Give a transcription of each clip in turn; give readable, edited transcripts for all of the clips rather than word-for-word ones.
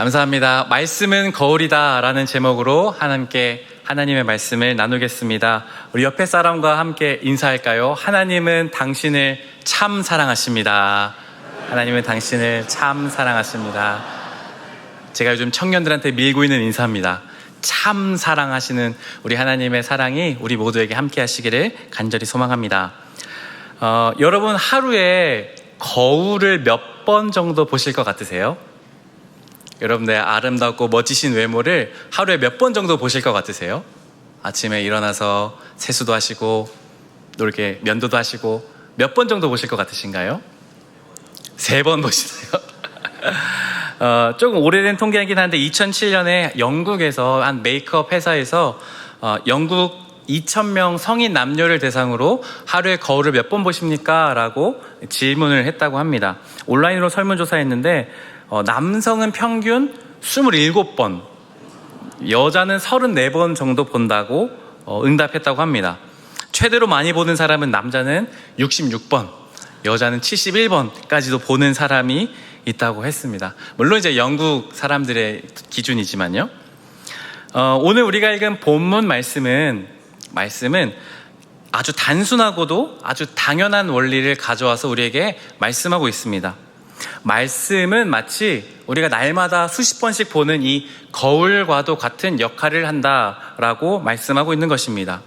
감사합니다. 말씀은 거울이다 라는 제목으로 하나님의 말씀을 나누겠습니다. 우리 옆에 사람과 함께 인사할까요? 하나님은 당신을 참 사랑하십니다. 하나님은 당신을 참 사랑하십니다. 제가 요즘 청년들한테 밀고 있는 인사입니다. 참 사랑하시는 우리 하나님의 사랑이 우리 모두에게 함께 하시기를 간절히 소망합니다. 여러분 하루에 거울을 몇 번 정도 보실 것 같으세요? 여러분의 아름답고 멋지신 외모를 하루에 몇 번 정도 보실 것 같으세요? 아침에 일어나서 세수도 하시고 또 이렇게 면도도 하시고 몇 번 정도 보실 것 같으신가요? 3번 보시나요? 조금 오래된 통계이긴 한데 2007년에 영국에서 한 메이크업 회사에서 영국 2,000명 성인 남녀를 대상으로 하루에 거울을 몇 번 보십니까? 라고 질문을 했다고 합니다. 온라인으로 설문조사했는데 남성은 평균 27번, 여자는 34번 정도 본다고 응답했다고 합니다. 최대로 많이 보는 사람은 남자는 66번, 여자는 71번까지도 보는 사람이 있다고 했습니다. 물론 이제 영국 사람들의 기준이지만요. 오늘 우리가 읽은 본문 말씀은 아주 단순하고도 아주 당연한 원리를 가져와서 우리에게 말씀하고 있습니다. 말씀은 마치 우리가 날마다 수십 번씩 보는 이 거울과도 같은 역할을 한다라고 말씀하고 있는 것입니다.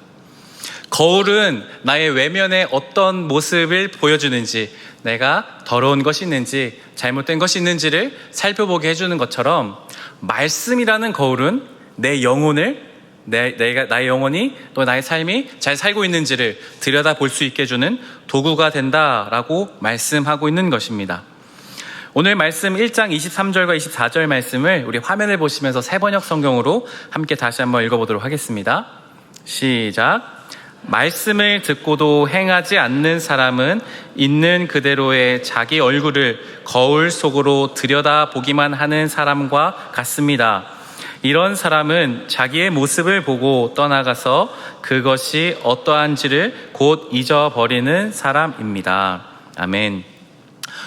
거울은 나의 외면에 어떤 모습을 보여주는지, 내가 더러운 것이 있는지 잘못된 것이 있는지를 살펴보게 해주는 것처럼 말씀이라는 거울은 내 영혼을 나의 영혼이 또 나의 삶이 잘 살고 있는지를 들여다볼 수 있게 해주는 도구가 된다라고 말씀하고 있는 것입니다. 오늘 말씀 1장 23절과 24절 말씀을 우리 화면을 보시면서 새번역 성경으로 함께 다시 한번 읽어보도록 하겠습니다. 시작. 말씀을 듣고도 행하지 않는 사람은 있는 그대로의 자기 얼굴을 거울 속으로 들여다보기만 하는 사람과 같습니다. 이런 사람은 자기의 모습을 보고 떠나가서 그것이 어떠한지를 곧 잊어버리는 사람입니다. 아멘.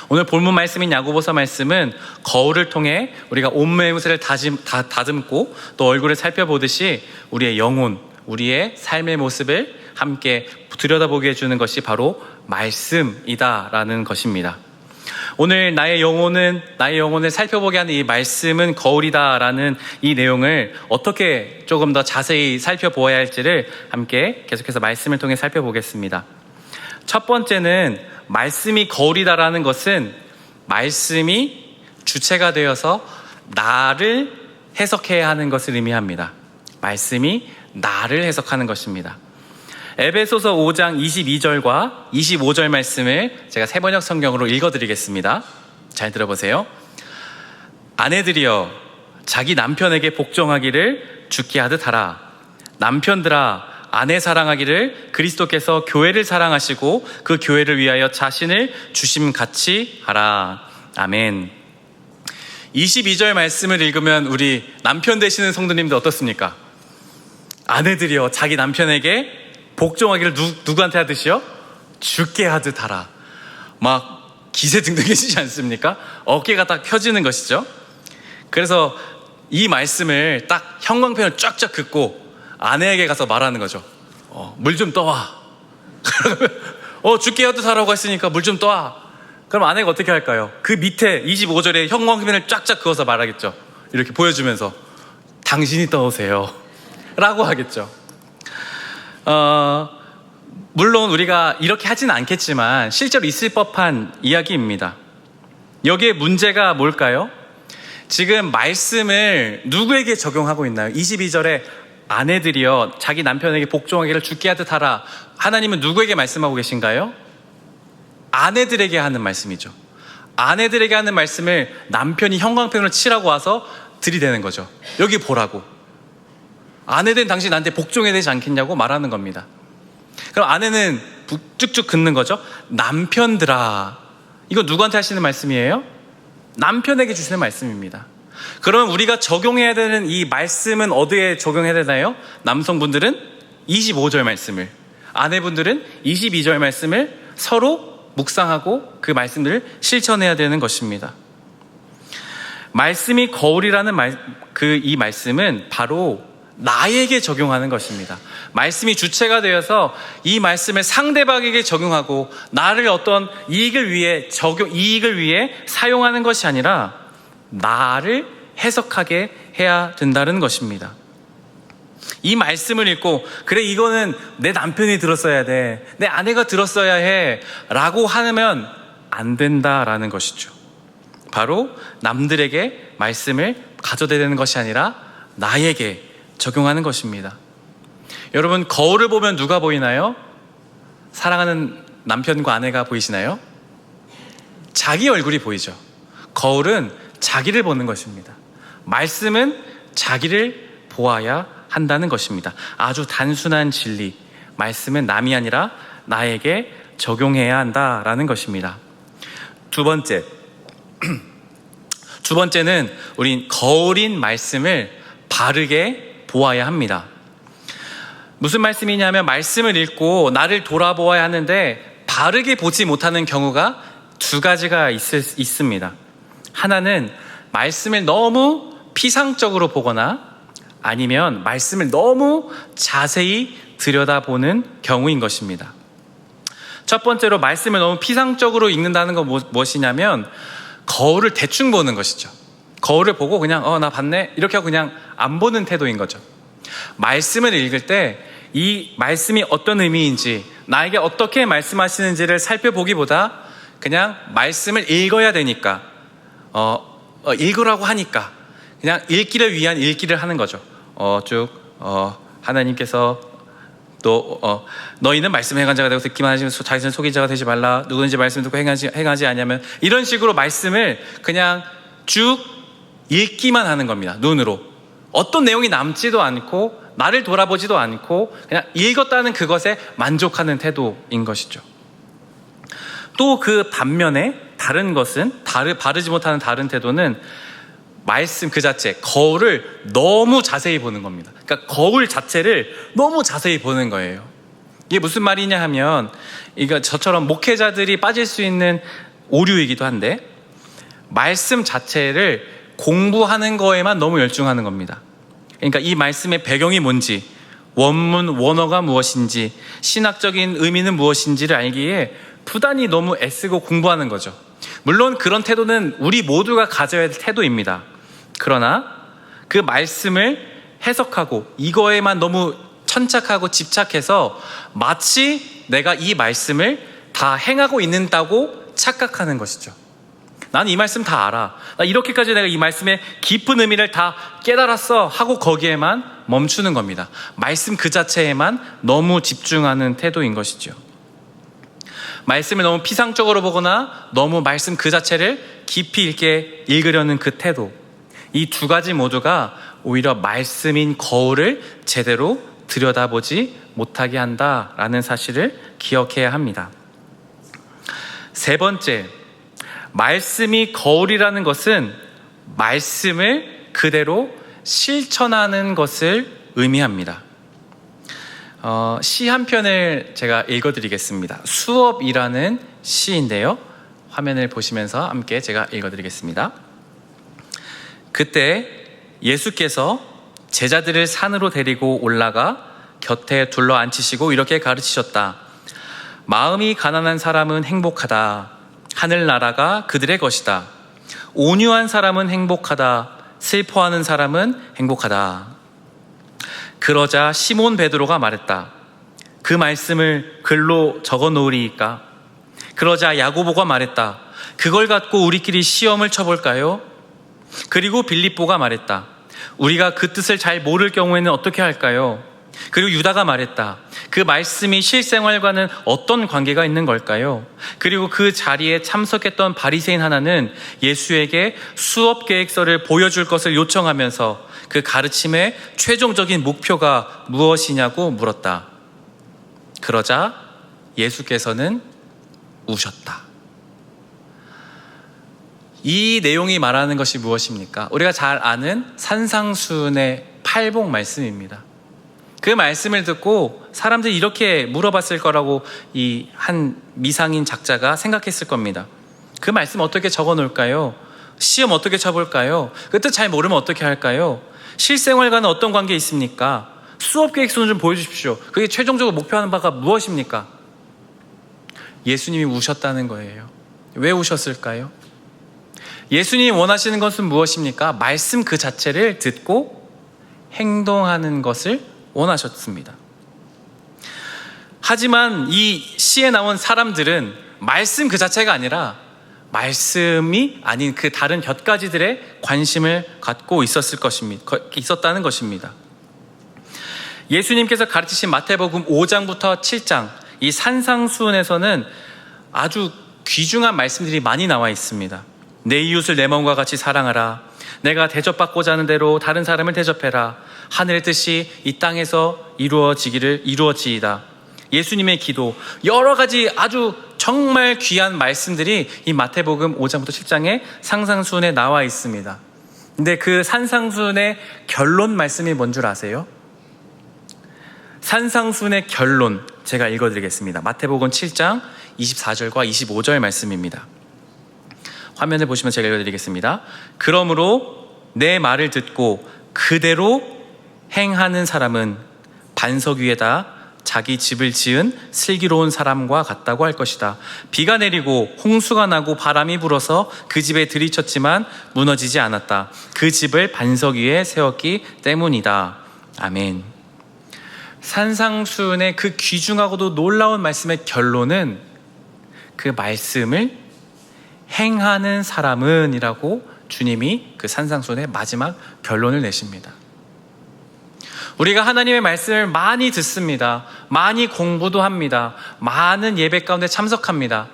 오늘 본문 말씀인 야고보서 말씀은 거울을 통해 우리가 옷매무새를 다듬고 또 얼굴을 살펴보듯이 우리의 영혼, 우리의 삶의 모습을 함께 들여다보게 해주는 것이 바로 말씀이다라는 것입니다. 오늘 나의 영혼을 살펴보게 하는 이 말씀은 거울이다라는 이 내용을 어떻게 조금 더 자세히 살펴보아야 할지를 함께 계속해서 말씀을 통해 살펴보겠습니다. 첫 번째는 말씀이 거울이다라는 것은 말씀이 주체가 되어서 나를 해석해야 하는 것을 의미합니다. 말씀이 나를 해석하는 것입니다. 에베소서 5장 22절과 25절 말씀을 제가 새번역 성경으로 읽어드리겠습니다. 잘 들어보세요. 아내들이여 자기 남편에게 복종하기를 주께 하듯 하라. 남편들아 아내 사랑하기를 그리스도께서 교회를 사랑하시고 그 교회를 위하여 자신을 주심같이 하라. 아멘. 22절 말씀을 읽으면 우리 남편 되시는 성도님들 어떻습니까? 아내들이여 자기 남편에게 복종하기를 누구한테 하듯이요? 주께 하듯 하라. 막 기세등등해지지 않습니까? 어깨가 딱 펴지는 것이죠. 그래서 이 말씀을 딱 형광펜을 쫙쫙 긋고 아내에게 가서 말하는 거죠. 물 좀 떠와. 주께 하듯 하라고 했으니까 물 좀 떠와. 그럼 아내가 어떻게 할까요? 그 밑에 25절에 형광펜을 쫙쫙 그어서 말하겠죠. 이렇게 보여주면서 당신이 떠오세요 라고 하겠죠. 물론 우리가 이렇게 하진 않겠지만 실제로 있을 법한 이야기입니다. 여기에 문제가 뭘까요? 지금 말씀을 누구에게 적용하고 있나요? 22절에 아내들이여 자기 남편에게 복종하기를 주께 하듯 하라. 하나님은 누구에게 말씀하고 계신가요? 아내들에게 하는 말씀이죠. 아내들에게 하는 말씀을 남편이 형광펜으로 칠하고 와서 들이대는 거죠. 여기 보라고. 아내된 당신 나한테 복종해야 되지 않겠냐고 말하는 겁니다. 그럼 아내는 쭉쭉 긋는 거죠. 남편들아. 이거 누구한테 하시는 말씀이에요? 남편에게 주시는 말씀입니다. 그러면 우리가 적용해야 되는 이 말씀은 어디에 적용해야 되나요? 남성분들은 25절 말씀을, 아내분들은 22절 말씀을 서로 묵상하고 그 말씀들을 실천해야 되는 것입니다. 말씀이 거울이라는 이 말씀은 바로 나에게 적용하는 것입니다. 말씀이 주체가 되어서 이 말씀을 상대방에게 적용하고 나를 어떤 이익을 위해 사용하는 것이 아니라 나를 해석하게 해야 된다는 것입니다. 이 말씀을 읽고 그래 이거는 내 남편이 들었어야 돼, 내 아내가 들었어야 해 라고 하면 안 된다라는 것이죠. 바로 남들에게 말씀을 가져야 되는 것이 아니라 나에게 적용하는 것입니다. 여러분, 거울을 보면 누가 보이나요? 사랑하는 남편과 아내가 보이시나요? 자기 얼굴이 보이죠. 거울은 자기를 보는 것입니다. 말씀은 자기를 보아야 한다는 것입니다. 아주 단순한 진리, 말씀은 남이 아니라 나에게 적용해야 한다라는 것입니다. 두 번째는 우린 거울인 말씀을 바르게 보아야 합니다. 무슨 말씀이냐면 말씀을 읽고 나를 돌아보아야 하는데 바르게 보지 못하는 경우가 두 가지가 있습니다. 하나는 말씀을 너무 피상적으로 보거나 아니면 말씀을 너무 자세히 들여다보는 경우인 것입니다. 첫 번째로 말씀을 너무 피상적으로 읽는다는 건 무엇이냐면 거울을 대충 보는 것이죠. 거울을 보고 그냥 나 봤네 이렇게 하고 그냥 안 보는 태도인 거죠. 말씀을 읽을 때 이 말씀이 어떤 의미인지 나에게 어떻게 말씀하시는지를 살펴보기보다 그냥 말씀을 읽어야 되니까 읽으라고 하니까 그냥 읽기를 위한 읽기를 하는 거죠. 하나님께서 또 너희는 말씀 행한 자가 되고 듣기만 하시면 자기는 속인 자가 되지 말라. 누구든지 말씀 듣고 행하지 아니하면, 이런 식으로 말씀을 그냥 쭉 읽기만 하는 겁니다. 눈으로 어떤 내용이 남지도 않고 나를 돌아보지도 않고 그냥 읽었다는 그것에 만족하는 태도인 것이죠. 또 그 반면에 다른 것은 바르지 못하는 다른 태도는 말씀 그 자체, 거울을 너무 자세히 보는 겁니다. 그러니까 거울 자체를 너무 자세히 보는 거예요. 이게 무슨 말이냐 하면, 이거 저처럼 목회자들이 빠질 수 있는 오류이기도 한데, 말씀 자체를 공부하는 거에만 너무 열중하는 겁니다. 그러니까 이 말씀의 배경이 뭔지, 원문, 원어가 무엇인지, 신학적인 의미는 무엇인지를 알기에 부단히 너무 애쓰고 공부하는 거죠. 물론 그런 태도는 우리 모두가 가져야 할 태도입니다. 그러나 그 말씀을 해석하고 이거에만 너무 천착하고 집착해서 마치 내가 이 말씀을 다 행하고 있는다고 착각하는 것이죠. 나는 이 말씀 다 알아, 나 이렇게까지 내가 이 말씀의 깊은 의미를 다 깨달았어 하고 거기에만 멈추는 겁니다. 말씀 그 자체에만 너무 집중하는 태도인 것이죠. 말씀을 너무 피상적으로 보거나 너무 말씀 그 자체를 깊이 있게 읽으려는 그 태도, 이 두 가지 모두가 오히려 말씀인 거울을 제대로 들여다보지 못하게 한다라는 사실을 기억해야 합니다. 세 번째, 말씀이 거울이라는 것은 말씀을 그대로 실천하는 것을 의미합니다. 시 한 편을 제가 읽어드리겠습니다. 수업이라는 시인데요, 화면을 보시면서 함께 제가 읽어드리겠습니다. 그때 예수께서 제자들을 산으로 데리고 올라가 곁에 둘러 앉히시고 이렇게 가르치셨다. 마음이 가난한 사람은 행복하다. 하늘나라가 그들의 것이다. 온유한 사람은 행복하다. 슬퍼하는 사람은 행복하다. 그러자 시몬 베드로가 말했다. 그 말씀을 글로 적어 놓으리이까? 그러자 야고보가 말했다. 그걸 갖고 우리끼리 시험을 쳐볼까요? 그리고 빌립보가 말했다. 우리가 그 뜻을 잘 모를 경우에는 어떻게 할까요? 그리고 유다가 말했다. 그 말씀이 실생활과는 어떤 관계가 있는 걸까요? 그리고 그 자리에 참석했던 바리새인 하나는 예수에게 수업 계획서를 보여줄 것을 요청하면서 그 가르침의 최종적인 목표가 무엇이냐고 물었다. 그러자 예수께서는 우셨다. 이 내용이 말하는 것이 무엇입니까? 우리가 잘 아는 산상수훈의 팔복 말씀입니다. 그 말씀을 듣고 사람들이 이렇게 물어봤을 거라고 이 한 미상인 작자가 생각했을 겁니다. 그 말씀 어떻게 적어 놓을까요? 시험 어떻게 쳐볼까요? 그 뜻 잘 모르면 어떻게 할까요? 실생활과는 어떤 관계 있습니까? 수업 계획서는 좀 보여주십시오. 그게 최종적으로 목표하는 바가 무엇입니까? 예수님이 우셨다는 거예요. 왜 우셨을까요? 예수님이 원하시는 것은 무엇입니까? 말씀 그 자체를 듣고 행동하는 것을 원하셨습니다. 하지만 이 시에 나온 사람들은 말씀 그 자체가 아니라 말씀이 아닌 그 다른 곁가지들에 관심을 갖고 있었다는 것입니다. 예수님께서 가르치신 마태복음 5장부터 7장 이 산상수훈에서는 아주 귀중한 말씀들이 많이 나와 있습니다. 내 이웃을 내 몸과 같이 사랑하라. 내가 대접받고자 하는 대로 다른 사람을 대접해라. 하늘의 뜻이 이 땅에서 이루어지이다. 예수님의 기도, 여러 가지 아주 정말 귀한 말씀들이 이 마태복음 5장부터 7장의 산상수훈에 나와 있습니다. 근데 그 산상수훈의 결론 말씀이 뭔 줄 아세요? 산상수훈의 결론 제가 읽어드리겠습니다. 마태복음 7장 24절과 25절 말씀입니다. 화면에 보시면 제가 읽어드리겠습니다. 그러므로 내 말을 듣고 그대로 행하는 사람은 반석 위에다 자기 집을 지은 슬기로운 사람과 같다고 할 것이다. 비가 내리고 홍수가 나고 바람이 불어서 그 집에 들이쳤지만 무너지지 않았다. 그 집을 반석 위에 세웠기 때문이다. 아멘. 산상수훈의 그 귀중하고도 놀라운 말씀의 결론은 그 말씀을 행하는 사람은 이라고 주님이 그 산상수훈의 마지막 결론을 내십니다. 우리가 하나님의 말씀을 많이 듣습니다. 많이 공부도 합니다. 많은 예배 가운데 참석합니다.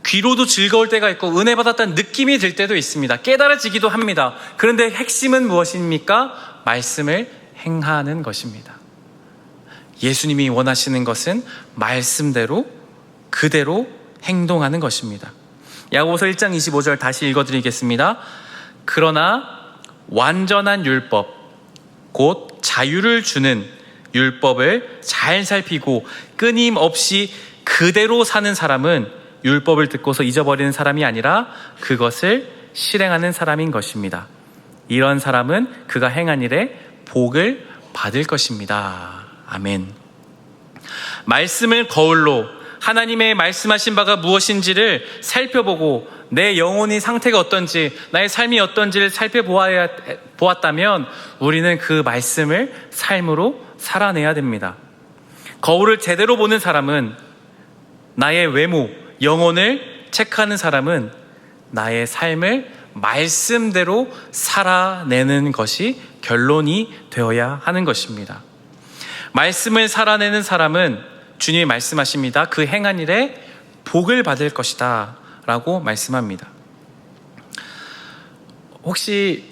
귀로도 즐거울 때가 있고 은혜 받았다는 느낌이 들 때도 있습니다. 깨달아지기도 합니다. 그런데 핵심은 무엇입니까? 말씀을 행하는 것입니다. 예수님이 원하시는 것은 말씀대로 그대로 행동하는 것입니다. 야고보서 1장 25절 다시 읽어드리겠습니다. 그러나 완전한 율법 곧 자유를 주는 율법을 잘 살피고 끊임없이 그대로 사는 사람은 율법을 듣고서 잊어버리는 사람이 아니라 그것을 실행하는 사람인 것입니다. 이런 사람은 그가 행한 일에 복을 받을 것입니다. 아멘. 말씀을 거울로 하나님의 말씀하신 바가 무엇인지를 살펴보고 내 영혼의 상태가 어떤지, 나의 삶이 어떤지를 살펴보았다면 우리는 그 말씀을 삶으로 살아내야 됩니다. 거울을 제대로 보는 사람은 나의 외모, 영혼을 체크하는 사람은 나의 삶을 말씀대로 살아내는 것이 결론이 되어야 하는 것입니다. 말씀을 살아내는 사람은 주님이 말씀하십니다. 그 행한 일에 복을 받을 것이다 라고 말씀합니다. 혹시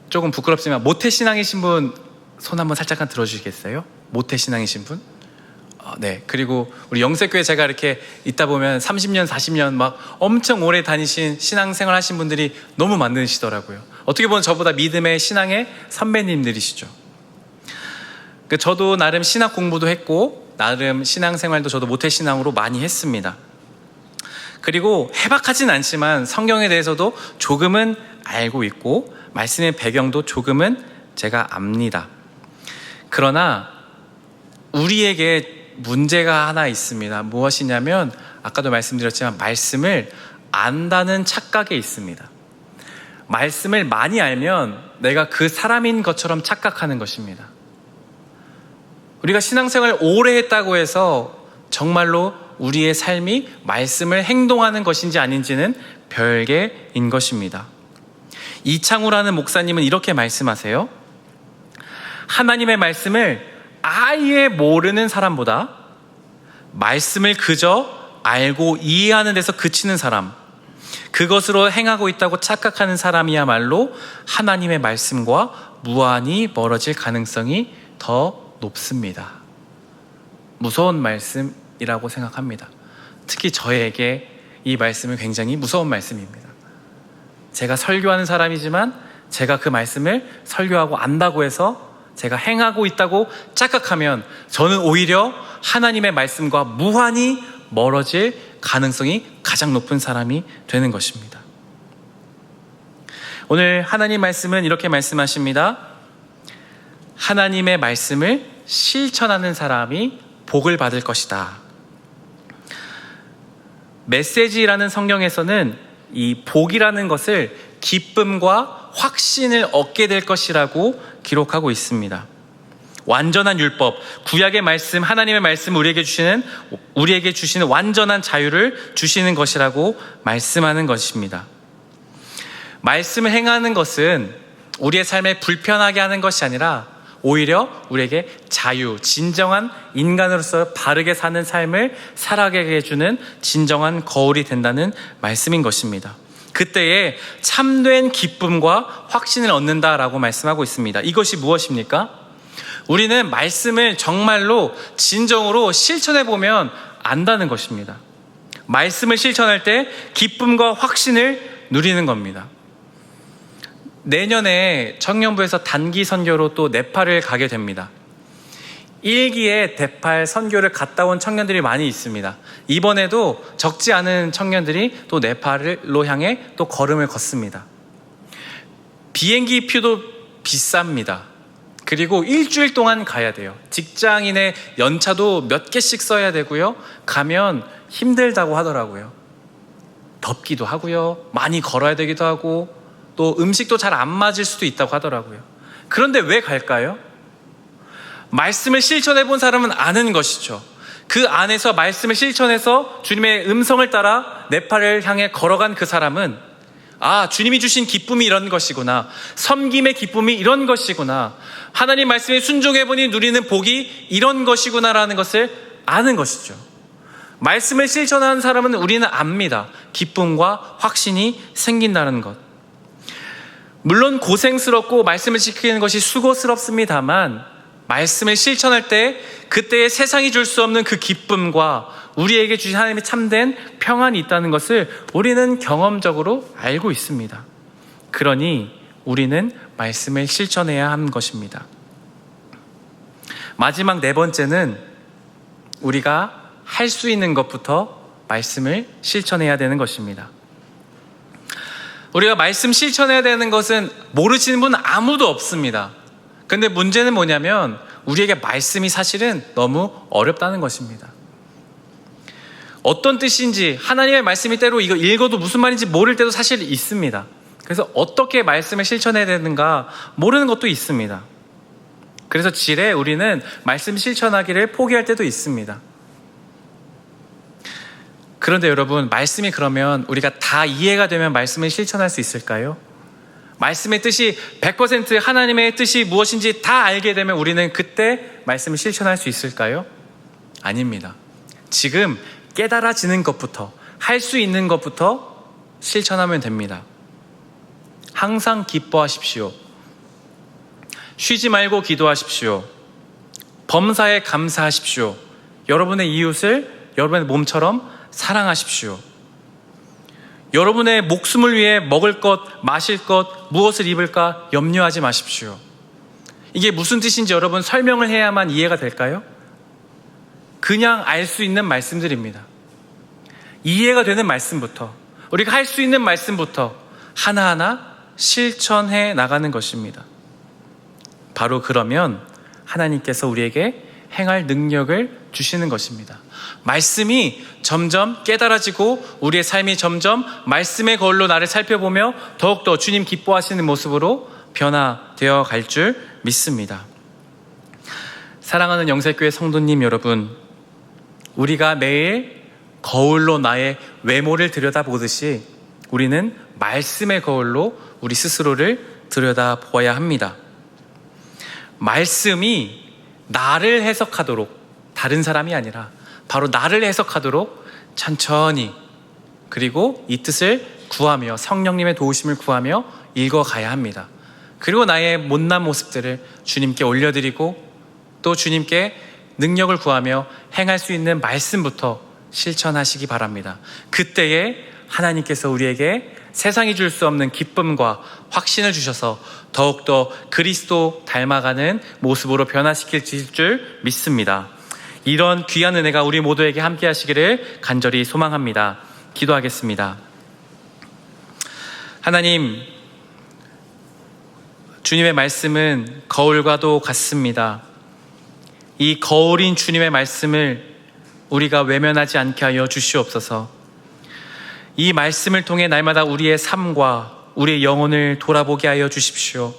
조금 부끄럽지만 모태신앙이신 분 손 한번 살짝 들어주시겠어요? 모태신앙이신 분? 네. 그리고 우리 영세교회 제가 이렇게 있다 보면 30년, 40년 막 엄청 오래 다니신 신앙생활 하신 분들이 너무 많으시더라고요. 어떻게 보면 저보다 믿음의 신앙의 선배님들이시죠. 저도 나름 신학 공부도 했고 나름 신앙생활도 저도 모태신앙으로 많이 했습니다. 그리고 해박하진 않지만 성경에 대해서도 조금은 알고 있고 말씀의 배경도 조금은 제가 압니다. 그러나 우리에게 문제가 하나 있습니다. 무엇이냐면 아까도 말씀드렸지만 말씀을 안다는 착각에 있습니다. 말씀을 많이 알면 내가 그 사람인 것처럼 착각하는 것입니다. 우리가 신앙생활을 오래 했다고 해서 정말로 우리의 삶이 말씀을 행동하는 것인지 아닌지는 별개인 것입니다. 이창우라는 목사님은 이렇게 말씀하세요. 하나님의 말씀을 아예 모르는 사람보다 말씀을 그저 알고 이해하는 데서 그치는 사람, 그것으로 행하고 있다고 착각하는 사람이야말로 하나님의 말씀과 무한히 멀어질 가능성이 더 높습니다. 무서운 말씀이라고 생각합니다. 특히 저에게 이 말씀은 굉장히 무서운 말씀입니다. 제가 설교하는 사람이지만 제가 그 말씀을 설교하고 안다고 해서 제가 행하고 있다고 착각하면 저는 오히려 하나님의 말씀과 무한히 멀어질 가능성이 가장 높은 사람이 되는 것입니다. 오늘 하나님 말씀은 이렇게 말씀하십니다. 하나님의 말씀을 실천하는 사람이 복을 받을 것이다. 메시지라는 성경에서는 이 복이라는 것을 기쁨과 확신을 얻게 될 것이라고 기록하고 있습니다. 완전한 율법, 구약의 말씀, 하나님의 말씀 우리에게 주시는 완전한 자유를 주시는 것이라고 말씀하는 것입니다. 말씀을 행하는 것은 우리의 삶에 불편하게 하는 것이 아니라 오히려 우리에게 자유, 진정한 인간으로서 바르게 사는 삶을 살아가게 해주는 진정한 거울이 된다는 말씀인 것입니다. 그때에 참된 기쁨과 확신을 얻는다라고 말씀하고 있습니다. 이것이 무엇입니까? 우리는 말씀을 정말로 진정으로 실천해 보면 안다는 것입니다. 말씀을 실천할 때 기쁨과 확신을 누리는 겁니다. 내년에 청년부에서 단기 선교로 또 네팔을 가게 됩니다. 1기에 네팔 선교를 갔다 온 청년들이 많이 있습니다. 이번에도 적지 않은 청년들이 또 네팔로 향해 또 걸음을 걷습니다. 비행기 표도 비쌉니다. 그리고 일주일 동안 가야 돼요. 직장인의 연차도 몇 개씩 써야 되고요. 가면 힘들다고 하더라고요. 덥기도 하고요. 많이 걸어야 되기도 하고 또 음식도 잘 안 맞을 수도 있다고 하더라고요. 그런데 왜 갈까요? 말씀을 실천해 본 사람은 아는 것이죠. 그 안에서 말씀을 실천해서 주님의 음성을 따라 네팔을 향해 걸어간 그 사람은 주님이 주신 기쁨이 이런 것이구나. 섬김의 기쁨이 이런 것이구나. 하나님 말씀에 순종해 보니 누리는 복이 이런 것이구나라는 것을 아는 것이죠. 말씀을 실천하는 사람은 우리는 압니다. 기쁨과 확신이 생긴다는 것. 물론 고생스럽고 말씀을 지키는 것이 수고스럽습니다만 말씀을 실천할 때 그때의 세상이 줄 수 없는 그 기쁨과 우리에게 주신 하나님의 참된 평안이 있다는 것을 우리는 경험적으로 알고 있습니다. 그러니 우리는 말씀을 실천해야 하는 것입니다. 마지막 네 번째는 우리가 할 수 있는 것부터 말씀을 실천해야 되는 것입니다. 우리가 말씀 실천해야 되는 것은 모르시는 분 아무도 없습니다. 근데 문제는 뭐냐면 우리에게 말씀이 사실은 너무 어렵다는 것입니다. 어떤 뜻인지 하나님의 말씀이 때로 이거 읽어도 무슨 말인지 모를 때도 사실 있습니다. 그래서 어떻게 말씀을 실천해야 되는가 모르는 것도 있습니다. 그래서 지레 우리는 말씀 실천하기를 포기할 때도 있습니다. 그런데 여러분, 말씀이 그러면 우리가 다 이해가 되면 말씀을 실천할 수 있을까요? 말씀의 뜻이 100% 하나님의 뜻이 무엇인지 다 알게 되면 우리는 그때 말씀을 실천할 수 있을까요? 아닙니다. 지금 깨달아지는 것부터, 할 수 있는 것부터 실천하면 됩니다. 항상 기뻐하십시오. 쉬지 말고 기도하십시오. 범사에 감사하십시오. 여러분의 이웃을 여러분의 몸처럼 사랑하십시오. 여러분의 목숨을 위해 먹을 것, 마실 것, 무엇을 입을까 염려하지 마십시오. 이게 무슨 뜻인지 여러분 설명을 해야만 이해가 될까요? 그냥 알 수 있는 말씀들입니다. 이해가 되는 말씀부터, 우리가 할 수 있는 말씀부터 하나하나 실천해 나가는 것입니다. 바로 그러면 하나님께서 우리에게 행할 능력을 주시는 것입니다. 말씀이 점점 깨달아지고 우리의 삶이 점점 말씀의 거울로 나를 살펴보며 더욱더 주님 기뻐하시는 모습으로 변화되어 갈 줄 믿습니다. 사랑하는 영세교회 성도님 여러분, 우리가 매일 거울로 나의 외모를 들여다보듯이 우리는 말씀의 거울로 우리 스스로를 들여다보아야 합니다. 말씀이 나를 해석하도록, 다른 사람이 아니라 바로 나를 해석하도록 천천히, 그리고 이 뜻을 구하며 성령님의 도우심을 구하며 읽어가야 합니다. 그리고 나의 못난 모습들을 주님께 올려드리고 또 주님께 능력을 구하며 행할 수 있는 말씀부터 실천하시기 바랍니다. 그때에 하나님께서 우리에게 세상이 줄 수 없는 기쁨과 확신을 주셔서 더욱더 그리스도 닮아가는 모습으로 변화시킬 줄 믿습니다. 이런 귀한 은혜가 우리 모두에게 함께 하시기를 간절히 소망합니다. 기도하겠습니다. 하나님, 주님의 말씀은 거울과도 같습니다. 이 거울인 주님의 말씀을 우리가 외면하지 않게 하여 주시옵소서. 이 말씀을 통해 날마다 우리의 삶과 우리의 영혼을 돌아보게 하여 주십시오.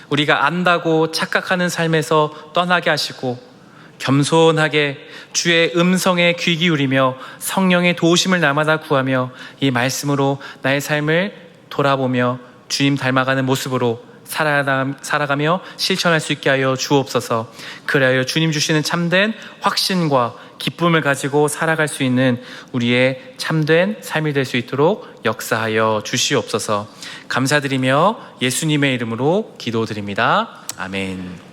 우리가 안다고 착각하는 삶에서 떠나게 하시고 겸손하게 주의 음성에 귀 기울이며 성령의 도우심을 날마다 구하며 이 말씀으로 나의 삶을 돌아보며 주님 닮아가는 모습으로 살아가며 실천할 수 있게 하여 주옵소서. 그리하여 주님 주시는 참된 확신과 기쁨을 가지고 살아갈 수 있는 우리의 참된 삶이 될 수 있도록 역사하여 주시옵소서. 감사드리며 예수님의 이름으로 기도드립니다. 아멘.